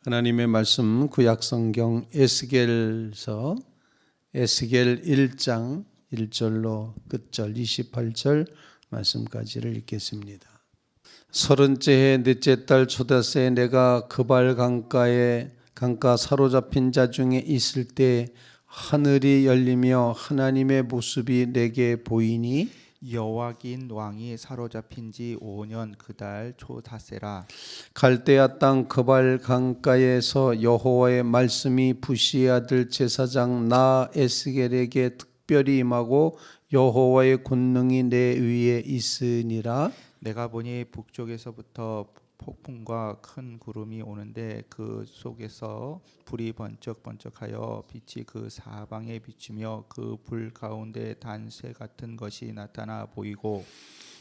하나님의 말씀 구약성경 에스겔서 에스겔 1장 1절로 끝절 28절 말씀까지를 읽겠습니다. 30째 해 넷째 달 초닷새에 내가 그발 강가 사로잡힌 자 중에 있을 때 하늘이 열리며 하나님의 모습이 내게 보이니 여호와긴 왕이 사로잡힌 지 5년 그달 초닷새라. 갈대아 땅 그발 강가에서 여호와의 말씀이 부시의 아들 제사장 나 에스겔에게 특별히 임하고 여호와의 권능이 내 위에 있으니라. 내가 보니 북쪽에서부터 폭풍과 큰 구름이 오는데 그 속에서 불이 번쩍번쩍하여 빛이 그 사방에 비추며 그 불 가운데 단새 같은 것이 나타나 보이고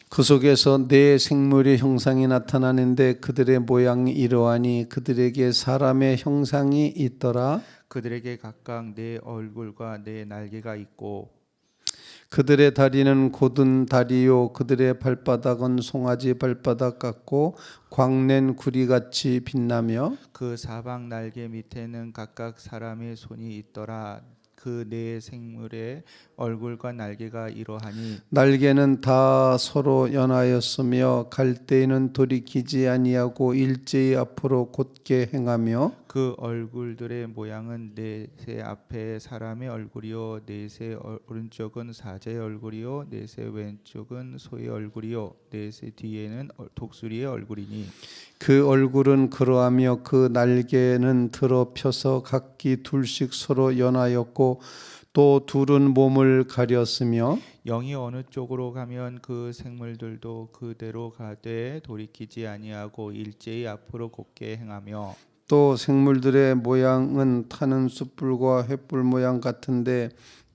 그 속에서 네 생물의 형상이 나타나는데 그들의 모양이 이러하니 그들에게 사람의 형상이 있더라. 그들에게 각각 네 얼굴과 네 날개가 있고 그들의 다리는 곧은 다리요 그들의 발바닥은 송아지 발바닥 같고 광낸 구리같이 빛나며 그 사방 날개 밑에는 각각 사람의 손이 있더라. 그 네 생물의 얼굴과 날개가 이러하니 날개는 다 서로 연하였으며 갈대에는 돌이키지 아니하고 일제히 앞으로 곧게 행하며 그 얼굴들의 모양은 넷의 앞에 사람의 얼굴이요 넷의 오른쪽은 사자의 얼굴이요 넷의 왼쪽은 소의 얼굴이요 넷의 뒤에는 독수리의 얼굴이니 그 얼굴은 그러하며 그 날개는 들어 펴서 각기 둘씩 서로 연하였고 또 둘은 몸을 가렸으며 영이 어느 쪽으로 가면 그 생물들도 그대로 가되 돌이키지 아니하고 일제히 앞으로 곧게 행하며 또 생물들의 모양은 타는 숯불과 횃불 모양 같은데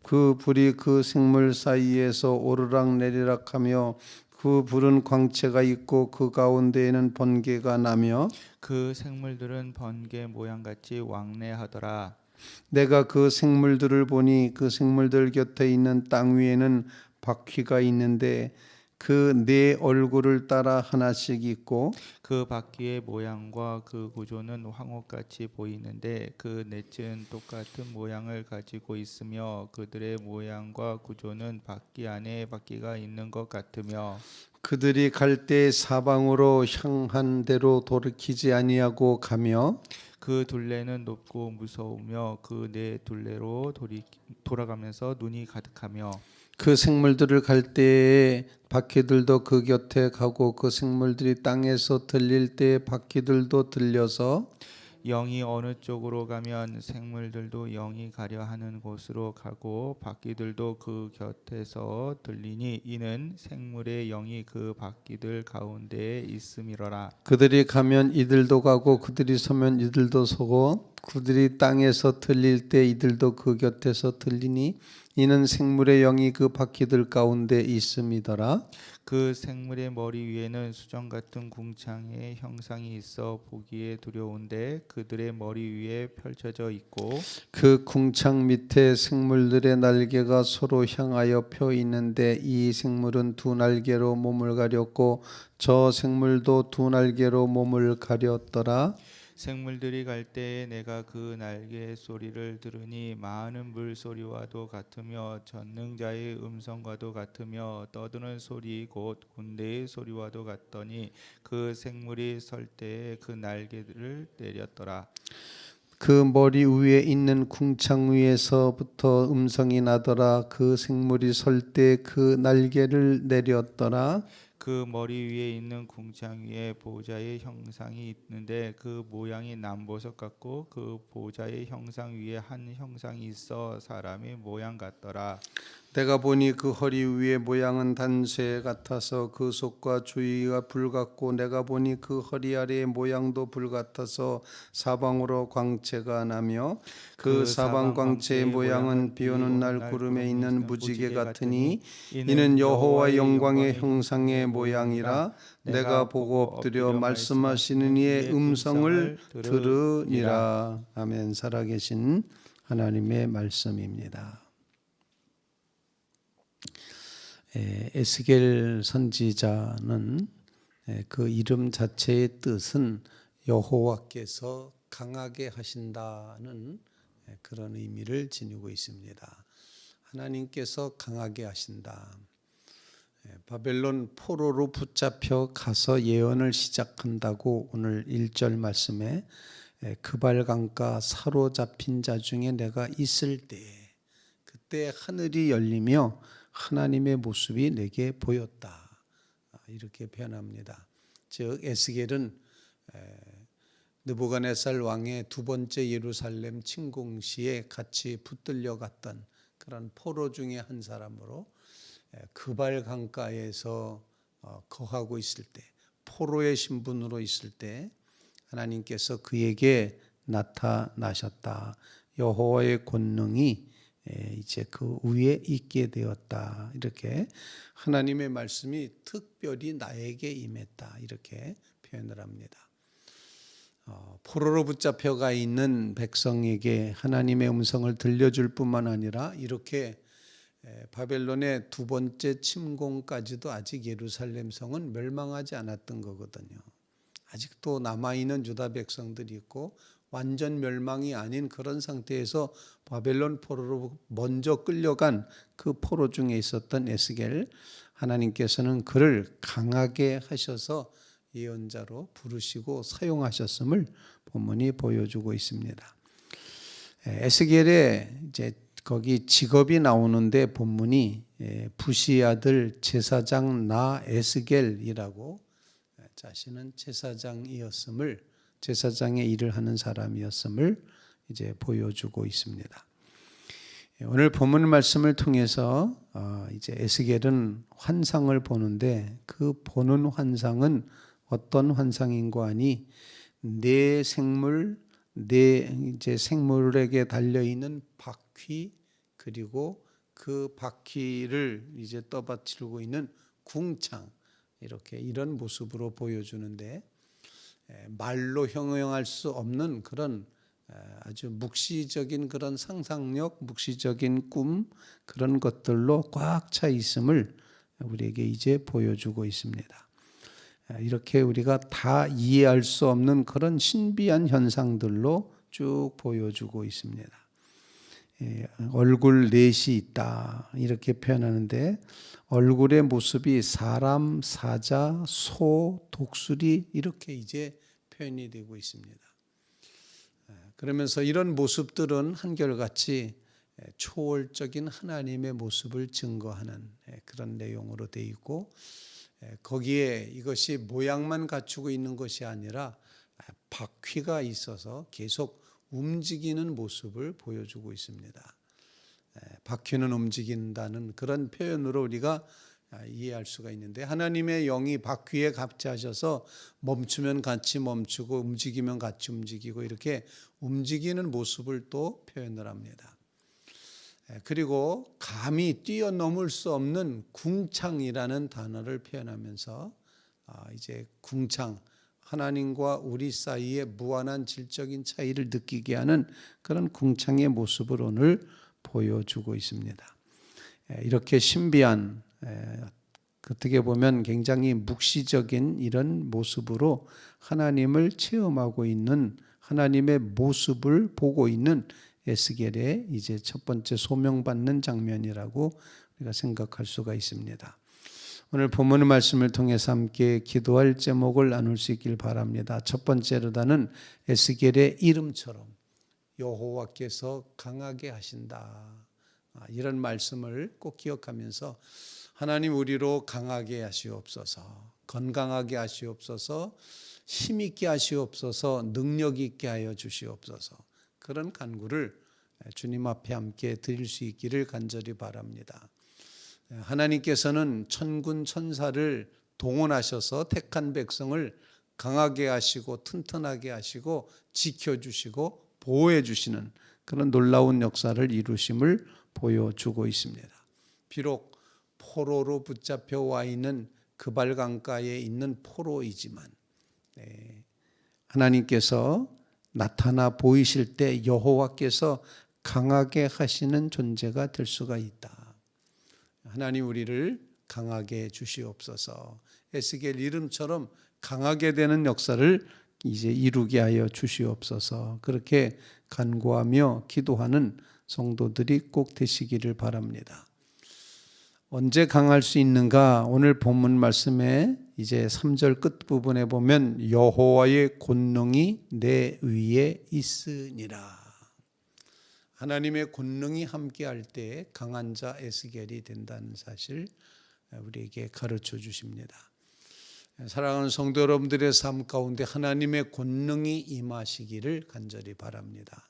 그 불이 그 생물 사이에서 오르락 내리락 하며 그 불은 광채가 있고 그 가운데에는 번개가 나며 그 생물들은 번개 모양같이 왕래하더라. 내가 그 생물들을 보니 그 생물들 곁에 있는 땅 위에는 바퀴가 있는데 그 네 얼굴을 따라 하나씩 있고 그 바퀴의 모양과 그 구조는 황홀같이 보이는데 그 넷은 똑같은 모양을 가지고 있으며 그들의 모양과 구조는 바퀴 안에 바퀴가 있는 것 같으며 그들이 갈 때 사방으로 향한 대로 돌이키지 아니하고 가며 그 둘레는 높고 무서우며 그 네 둘레로 돌아가면서 눈이 가득하며 그 생물들을 갈 때에 바퀴들도 그 곁에 가고 그 생물들이 땅에서 들릴 때에 바퀴들도 들려서 영이 어느 쪽으로 가면 생물들도 영이 가려 하는 곳으로 가고 바퀴들도 그 곁에서 들리니 이는 생물의 영이 그 바퀴들 가운데에 있음이로라. 그들이 가면 이들도 가고 그들이 서면 이들도 서고 그들이 땅에서 들릴 때 이들도 그 곁에서 들리니 이는 생물의 영이 그 바퀴들 가운데 있음이더라. 그 생물의 머리 위에는 수정 같은 궁창의 형상이 있어 보기에 두려운데 그들의 머리 위에 펼쳐져 있고 그 궁창 밑에 생물들의 날개가 서로 향하여 펴 있는데 이 생물은 두 날개로 몸을 가렸고 저 생물도 두 날개로 몸을 가렸더라. 생물들이 갈 때에 내가 그 날개의 소리를 들으니 많은 물소리와도 같으며 전능자의 음성과도 같으며 떠드는 소리 곧 군대의 소리와도 같더니 그 생물이 설 때에 그 날개를 내렸더라. 그 머리 위에 있는 궁창 위에서부터 음성이 나더라. 그 생물이 설 때 그 날개를 내렸더라. 그 머리 위에 있는 궁창 위에 보좌의 형상이 있는데 그 모양이 남보석 같고 그 보좌의 형상 위에 한 형상이 있어 사람의 모양 같더라. 내가 보니 그 허리 위의 모양은 단쇠 같아서 그 속과 주위가 불 같고 내가 보니 그 허리 아래의 모양도 불 같아서 사방으로 광채가 나며 그 사방 광채의 모양은 비 오는 날 구름에 있는 무지개 같으니 이는 여호와 영광의 형상의 모양이라. 내가 보고 엎드려 말씀하시는 이의 음성을 들으니라. 아멘. 살아계신 하나님의 말씀입니다. 에스겔 선지자는 그 이름 자체의 뜻은 여호와께서 강하게 하신다는 그런 의미를 지니고 있습니다. 하나님께서 강하게 하신다. 바벨론 포로로 붙잡혀 가서 예언을 시작한다고 오늘 1절 말씀에 그발강가 사로잡힌 자 중에 내가 있을 때 그때 하늘이 열리며 하나님의 모습이 내게 보였다. 이렇게 표현합니다. 즉 에스겔은 느부갓네살 왕의 두 번째 예루살렘 침공 시에 같이 붙들려 갔던 그런 포로 중에 한 사람으로 그발 강가에서 거하고 있을 때 포로의 신분으로 있을 때 하나님께서 그에게 나타나셨다. 여호와의 권능이 이제 그 위에 있게 되었다. 이렇게 하나님의 말씀이 특별히 나에게 임했다. 이렇게 표현을 합니다. 포로로 붙잡혀가 있는 백성에게 하나님의 음성을 들려줄 뿐만 아니라 이렇게 바벨론의 두 번째 침공까지도 아직 예루살렘 성은 멸망하지 않았던 거거든요. 아직도 남아있는 유다 백성들이 있고 완전 멸망이 아닌 그런 상태에서 바벨론 포로로 먼저 끌려간 그 포로 중에 있었던 에스겔, 하나님께서는 그를 강하게 하셔서 예언자로 부르시고 사용하셨음을 본문이 보여주고 있습니다. 에스겔의 이제 거기 직업이 나오는데 본문이 부시 아들 제사장 나 에스겔이라고 자신은 제사장이었음을 제사장의 일을 하는 사람이었음을 이제 보여주고 있습니다. 오늘 본문 말씀을 통해서 이제 에스겔은 환상을 보는데 그 보는 환상은 어떤 환상인고 하니 내 생물, 내 이제 생물에게 달려 있는 바퀴 그리고 그 바퀴를 이제 떠받치고 있는 궁창 이렇게 이런 모습으로 보여주는데 말로 형용할 수 없는 그런 아주 묵시적인 그런 상상력, 묵시적인 꿈 그런 것들로 꽉 차 있음을 우리에게 이제 보여주고 있습니다. 이렇게 우리가 다 이해할 수 없는 그런 신비한 현상들로 쭉 보여주고 있습니다. 얼굴 넷이 있다 이렇게 표현하는데 얼굴의 모습이 사람, 사자, 소, 독수리 이렇게 이제 표현이 되고 있습니다. 그러면서 이런 모습들은 한결같이 초월적인 하나님의 모습을 증거하는 그런 내용으로 되어 있고 거기에 이것이 모양만 갖추고 있는 것이 아니라 바퀴가 있어서 계속 움직이는 모습을 보여주고 있습니다. 바퀴는 움직인다는 그런 표현으로 우리가 이해할 수가 있는데 하나님의 영이 바퀴에 갑자하셔서 멈추면 같이 멈추고 움직이면 같이 움직이고 이렇게 움직이는 모습을 또 표현을 합니다. 그리고 감히 뛰어넘을 수 없는 궁창이라는 단어를 표현하면서 이제 궁창 하나님과 우리 사이에 무한한 질적인 차이를 느끼게 하는 그런 궁창의 모습을 오늘 보여주고 있습니다. 이렇게 신비한 어떻게 보면 굉장히 묵시적인 이런 모습으로 하나님을 체험하고 있는 하나님의 모습을 보고 있는 에스겔의 이제 첫 번째 소명받는 장면이라고 우리가 생각할 수가 있습니다. 오늘 본문의 말씀을 통해서 함께 기도할 제목을 나눌 수 있길 바랍니다. 첫 번째로다는 에스겔의 이름처럼 여호와께서 강하게 하신다. 이런 말씀을 꼭 기억하면서 하나님 우리로 강하게 하시옵소서, 건강하게 하시옵소서, 힘있게 하시옵소서, 능력 있게 하여 주시옵소서. 그런 간구를 주님 앞에 함께 드릴 수 있기를 간절히 바랍니다. 하나님께서는 천군 천사를 동원하셔서 택한 백성을 강하게 하시고 튼튼하게 하시고 지켜주시고 보호해 주시는 그런 놀라운 역사를 이루심을 보여주고 있습니다. 비록 포로로 붙잡혀 와 있는 그발강가에 있는 포로이지만 하나님께서 나타나 보이실 때 여호와께서 강하게 하시는 존재가 될 수가 있다. 하나님 우리를 강하게 해 주시옵소서. 에스겔 이름처럼 강하게 되는 역사를 이제 이루게 하여 주시옵소서. 그렇게 간구하며 기도하는 성도들이 꼭 되시기를 바랍니다. 언제 강할 수 있는가? 오늘 본문 말씀에 이제 3절 끝부분에 보면 여호와의 권능이 내 위에 있으니라. 하나님의 권능이 함께할 때 강한 자 에스겔이 된다는 사실 우리에게 가르쳐 주십니다. 사랑하는 성도 여러분들의 삶 가운데 하나님의 권능이 임하시기를 간절히 바랍니다.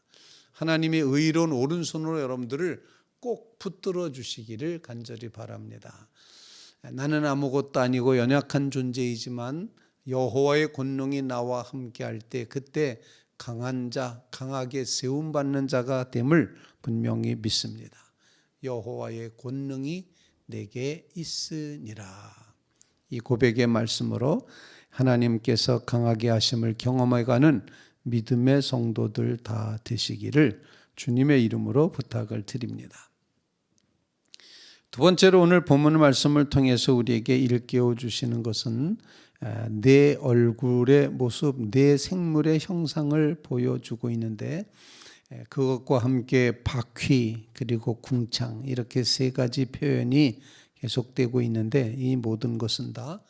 하나님의 의로운 오른손으로 여러분들을 꼭 붙들어 주시기를 간절히 바랍니다. 나는 아무것도 아니고 연약한 존재이지만 여호와의 권능이 나와 함께할 때 그때 강한 자, 강하게 세움받는 자가 됨을 분명히 믿습니다. 여호와의 권능이 내게 있으니라. 이 고백의 말씀으로 하나님께서 강하게 하심을 경험해가는 믿음의 성도들 다 되시기를 주님의 이름으로 부탁을 드립니다. 두 번째로 오늘 본문 말씀을 통해서 우리에게 일깨워 주시는 것은 내 얼굴의 모습, 내 생물의 형상을 보여주고 있는데 그것과 함께 바퀴 그리고 궁창 이렇게 세 가지 표현이 계속되고 있는데 이 모든 것은 다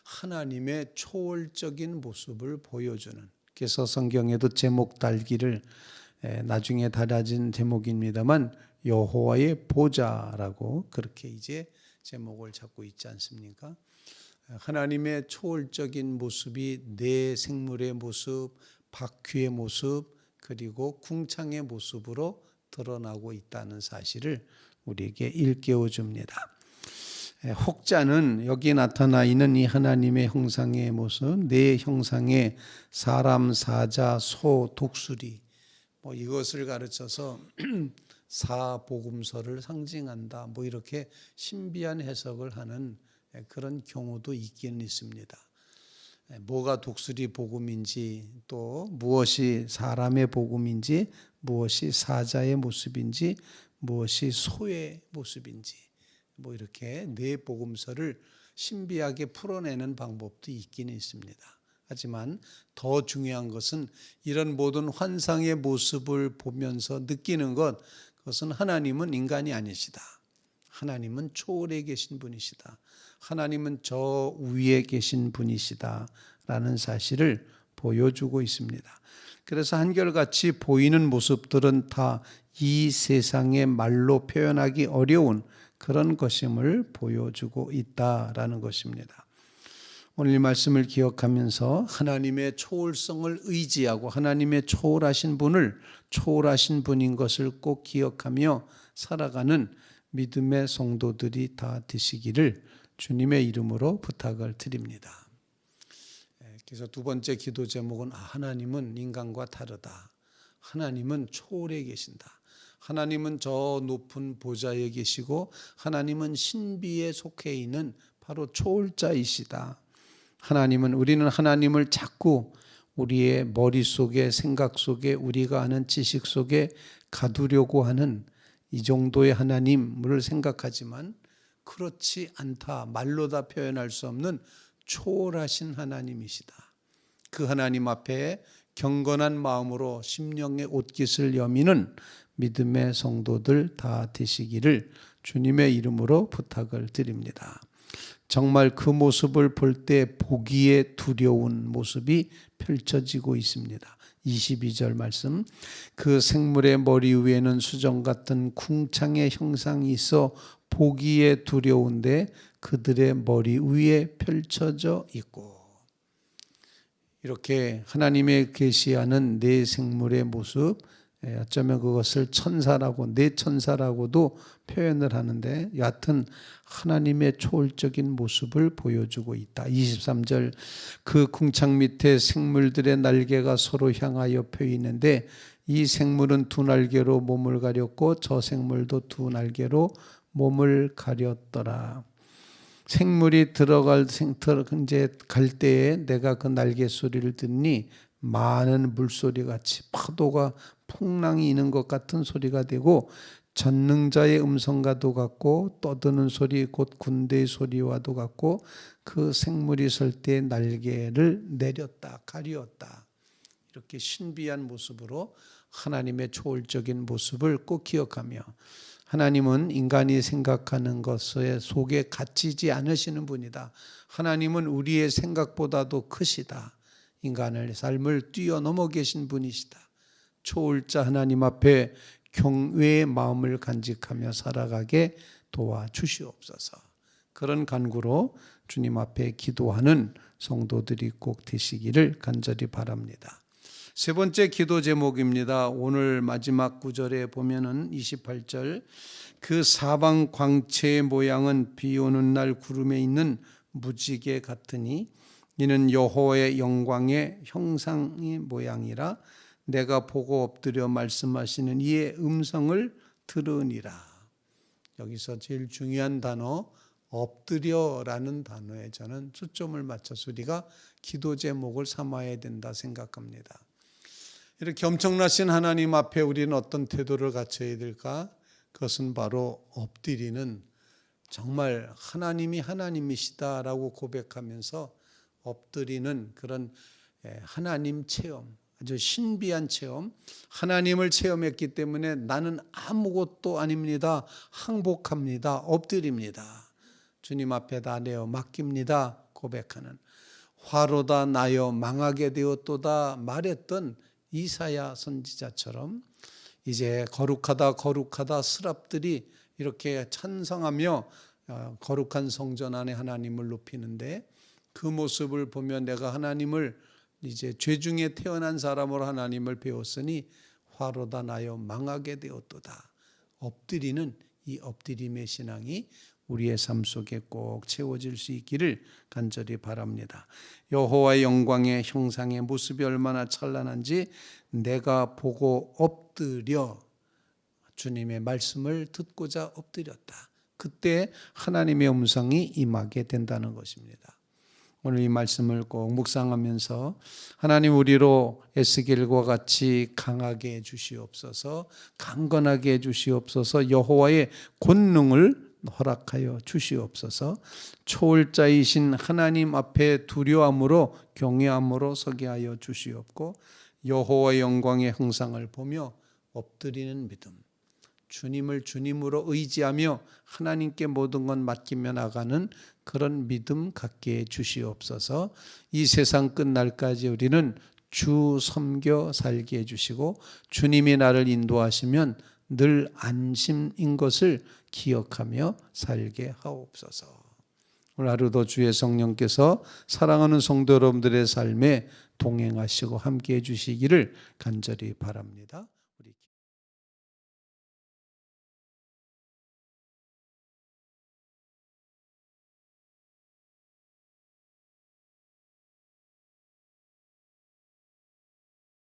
하나님의 초월적인 모습을 보여주는, 그래서 성경에도 제목 달기를 나중에 달아진 제목입니다만 여호와의 보좌라고 그렇게 이제 제목을 잡고 있지 않습니까? 하나님의 초월적인 모습이 내 생물의 모습, 바퀴의 모습 그리고 궁창의 모습으로 드러나고 있다는 사실을 우리에게 일깨워 줍니다. 혹자는 여기 나타나 있는 이 하나님의 형상의 모습, 내 형상의 사람, 사자, 소, 독수리 이것을 가르쳐서 사복음서를 상징한다 이렇게 신비한 해석을 하는 그런 경우도 있긴 있습니다. 뭐가 독수리 복음인지 또 무엇이 사람의 복음인지 무엇이 사자의 모습인지 무엇이 소의 모습인지 이렇게 네 복음서를 신비하게 풀어내는 방법도 있기는 있습니다. 하지만 더 중요한 것은 이런 모든 환상의 모습을 보면서 느끼는 것, 그것은 하나님은 인간이 아니시다. 하나님은 초월에 계신 분이시다. 하나님은 저 위에 계신 분이시다 라는 사실을 보여주고 있습니다. 그래서 한결같이 보이는 모습들은 다 이 세상의 말로 표현하기 어려운 그런 것임을 보여주고 있다라는 것입니다. 오늘 이 말씀을 기억하면서 하나님의 초월성을 의지하고 하나님의 초월하신 분을 초월하신 분인 것을 꼭 기억하며 살아가는 믿음의 성도들이 다 되시기를 주님의 이름으로 부탁을 드립니다. 그래서 두 번째 기도 제목은 하나님은 인간과 다르다. 하나님은 초월에 계신다. 하나님은 저 높은 보좌에 계시고 하나님은 신비에 속해 있는 바로 초월자이시다. 우리는 하나님을 자꾸 우리의 머릿속에 생각 속에 우리가 아는 지식 속에 가두려고 하는 이 정도의 하나님을 생각하지만 그렇지 않다. 말로 다 표현할 수 없는 초월하신 하나님이시다. 그 하나님 앞에 경건한 마음으로 심령의 옷깃을 여미는 믿음의 성도들 다 되시기를 주님의 이름으로 부탁을 드립니다. 정말 그 모습을 볼 때 보기에 두려운 모습이 펼쳐지고 있습니다. 22절 말씀, 그 생물의 머리 위에는 수정 같은 궁창의 형상이 있어 보기에 두려운데 그들의 머리 위에 펼쳐져 있고, 이렇게 하나님의 계시하는 네 생물의 모습, 어쩌면 그것을 천사라고 네 천사라고도 표현을 하는데 여하튼 하나님의 초월적인 모습을 보여주고 있다. 23절, 그 궁창 밑에 생물들의 날개가 서로 향하여 펴 있는데 이 생물은 두 날개로 몸을 가렸고 저 생물도 두 날개로 몸을 가렸더라. 생물이 이제 갈 때에 내가 그 날개 소리를 듣니 많은 물소리 같이 파도가 풍랑이 있는 것 같은 소리가 되고 전능자의 음성과도 같고 떠드는 소리 곧 군대의 소리와도 같고 그 생물이 설 때 날개를 내렸다 가리었다. 이렇게 신비한 모습으로 하나님의 초월적인 모습을 꼭 기억하며, 하나님은 인간이 생각하는 것에 속에 갇히지 않으시는 분이다. 하나님은 우리의 생각보다도 크시다. 인간의 삶을 뛰어넘어 계신 분이시다. 초월자 하나님 앞에 경외의 마음을 간직하며 살아가게 도와주시옵소서. 그런 간구로 주님 앞에 기도하는 성도들이 꼭 되시기를 간절히 바랍니다. 세 번째 기도 제목입니다. 오늘 마지막 구절에 보면은 28절, 그 사방 광채의 모양은 비 오는 날 구름에 있는 무지개 같으니 이는 여호와의 영광의 형상의 모양이라. 내가 보고 엎드려 말씀하시는 이의 음성을 들으니라. 여기서 제일 중요한 단어 엎드려라는 단어에 저는 초점을 맞춰서 우리가 기도 제목을 삼아야 된다 생각합니다. 이렇게 엄청나신 하나님 앞에 우리는 어떤 태도를 갖춰야 될까? 그것은 바로 엎드리는, 정말 하나님이 하나님이시다라고 고백하면서 엎드리는 그런 하나님 체험, 아주 신비한 체험, 하나님을 체험했기 때문에 나는 아무것도 아닙니다, 항복합니다, 엎드립니다, 주님 앞에다 내어 맡깁니다 고백하는, 화로다 나여 망하게 되었도다 말했던 이사야 선지자처럼 이제 거룩하다 거룩하다 스랍들이 이렇게 찬성하며 거룩한 성전 안에 하나님을 높이는데, 그 모습을 보면 내가 하나님을 이제 죄 중에 태어난 사람으로 하나님을 배웠으니 화로다 나여 망하게 되었도다. 엎드리는 이 엎드림의 신앙이 우리의 삶 속에 꼭 채워질 수 있기를 간절히 바랍니다. 여호와의 영광의 형상의 모습이 얼마나 찬란한지 내가 보고 엎드려 주님의 말씀을 듣고자 엎드렸다. 그때 하나님의 음성이 임하게 된다는 것입니다. 오늘 이 말씀을 꼭 묵상하면서 하나님 우리로 에스겔과 같이 강하게 해주시옵소서, 강건하게 해주시옵소서, 여호와의 권능을 허락하여 주시옵소서, 초월자이신 하나님 앞에 두려움으로 경외함으로 서게 하여 주시옵고, 여호와의 영광의 형상을 보며 엎드리는 믿음, 주님을 주님으로 의지하며 하나님께 모든 것 맡기며 나가는 그런 믿음 갖게 해주시옵소서. 이 세상 끝날까지 우리는 주 섬겨 살게 해주시고 주님이 나를 인도하시면 늘 안심인 것을 기억하며 살게 하옵소서. 오늘 하루도 주의 성령께서 사랑하는 성도 여러분들의 삶에 동행하시고 함께 해주시기를 간절히 바랍니다.